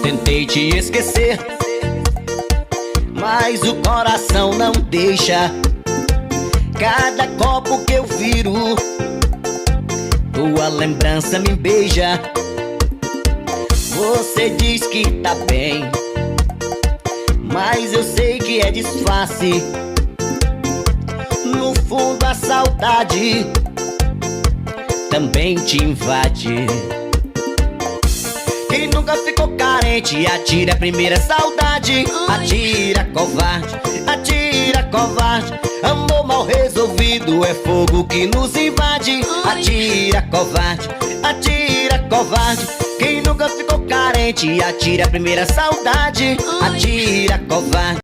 tentei te esquecer, mas o coração não deixa. Cada copo que eu viro, tua lembrança me beija. Você diz que tá bem, mas eu sei que é disfarce. No fundo a saudade também te invade. Quem nunca ficou carente, atira a primeira saudade. Atira, covarde, atira, covarde. Amor mal resolvido é fogo que nos invade. Atira, covarde, atira, covarde. Quem nunca ficou carente, atira a primeira saudade. Atira, covarde.